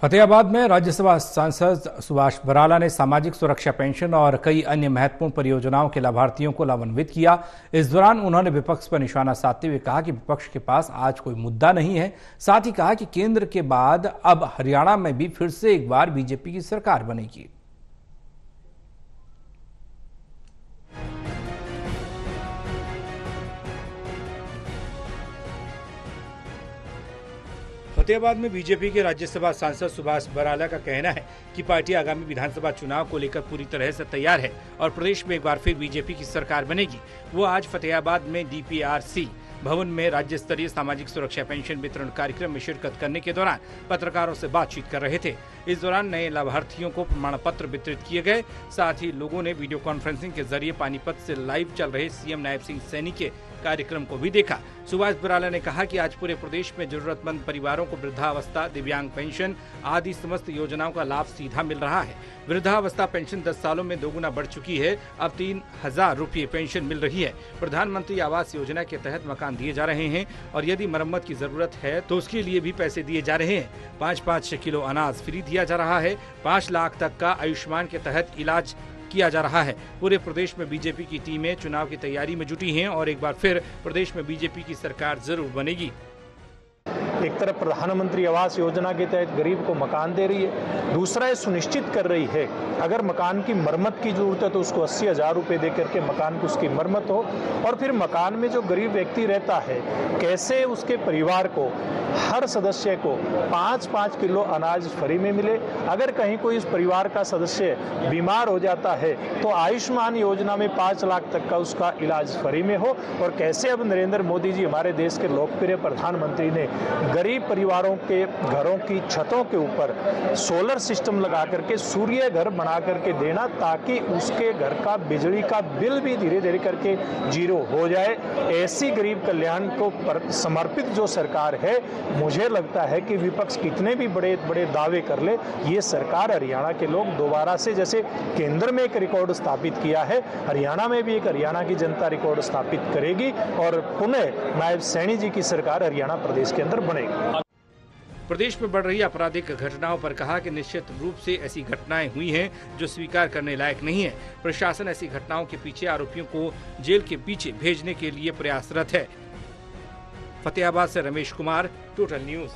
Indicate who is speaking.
Speaker 1: फतेहाबाद में राज्यसभा सांसद सुभाष बराला ने सामाजिक सुरक्षा पेंशन और कई अन्य महत्वपूर्ण परियोजनाओं के लाभार्थियों को लाभान्वित किया। इस दौरान उन्होंने विपक्ष पर निशाना साधते हुए कहा कि विपक्ष के पास आज कोई मुद्दा नहीं है। साथ ही कहा कि केंद्र के बाद अब हरियाणा में भी फिर से एक बार बीजेपी की सरकार बनेगी। फतेहाबाद में बीजेपी के राज्यसभा सांसद सुभाष बराला का कहना है कि पार्टी आगामी विधानसभा चुनाव को लेकर पूरी तरह से तैयार है और प्रदेश में एक बार फिर बीजेपी की सरकार बनेगी। वो आज फतेहाबाद में डीपीआरसी भवन में राज्य स्तरीय सामाजिक सुरक्षा पेंशन वितरण कार्यक्रम में शिरकत करने के दौरान पत्रकारों से बातचीत कर रहे थे। इस दौरान नए लाभार्थियों को प्रमाण पत्र वितरित किए गए। साथ ही लोगों ने वीडियो कॉन्फ्रेंसिंग के जरिए पानीपत से लाइव चल रहे सीएम नायब सिंह सैनी के कार्यक्रम को भी देखा। सुभाष बराला ने कहा कि आज पूरे प्रदेश में जरूरतमंद परिवारों को वृद्धावस्था, दिव्यांग पेंशन आदि समस्त योजनाओं का लाभ सीधा मिल रहा है। वृद्धावस्था पेंशन 10 सालों में दोगुना बढ़ चुकी है। अब 3000 रुपये पेंशन मिल रही है। प्रधानमंत्री आवास योजना के तहत मकान दिए जा रहे हैं और यदि मरम्मत की जरूरत है तो उसके लिए भी पैसे दिए जा रहे हैं। 5-5 किलो अनाज फ्री दिया जा रहा है। 5 लाख तक का आयुष्मान के तहत इलाज किया जा रहा है। पूरे प्रदेश में बीजेपी की टीमें चुनाव की तैयारी में जुटी हैं और एक बार फिर प्रदेश में बीजेपी की सरकार जरूर बनेगी।
Speaker 2: एक तरफ प्रधानमंत्री आवास योजना के तहत गरीब को मकान दे रही है, दूसरा ये सुनिश्चित कर रही है अगर मकान की मरम्मत की जरूरत है तो उसको 80,000 रुपये दे करके मकान की उसकी मरम्मत हो। और फिर मकान में जो गरीब व्यक्ति रहता है कैसे उसके परिवार को हर सदस्य को 5-5 किलो अनाज फ्री में मिले। अगर कहीं कोई इस परिवार का सदस्य बीमार हो जाता है तो आयुष्मान योजना में 5 लाख तक का उसका इलाज फ्री में हो। और कैसे अब नरेंद्र मोदी जी हमारे देश के लोकप्रिय प्रधानमंत्री ने गरीब परिवारों के घरों की छतों के ऊपर सोलर सिस्टम लगा करके सूर्य घर बना करके देना ताकि उसके घर का बिजली का बिल भी धीरे धीरे करके जीरो हो जाए। ऐसी गरीब कल्याण को समर्पित जो सरकार है, मुझे लगता है कि विपक्ष कितने भी बड़े बड़े दावे कर ले, ये सरकार हरियाणा के लोग दोबारा से जैसे केंद्र में एक रिकॉर्ड स्थापित किया है, हरियाणा में भी एक हरियाणा की जनता रिकॉर्ड स्थापित करेगी और पुनः नायब सैनी जी की सरकार हरियाणा प्रदेश के अंदर बनेगी।
Speaker 1: प्रदेश में बढ़ रही आपराधिक घटनाओं पर कहा कि निश्चित रूप से ऐसी घटनाएं हुई हैं जो स्वीकार करने लायक नहीं है। प्रशासन ऐसी घटनाओं के पीछे आरोपियों को जेल के पीछे भेजने के लिए प्रयासरत है। फतेहाबाद से रमेश कुमार, टोटल न्यूज़।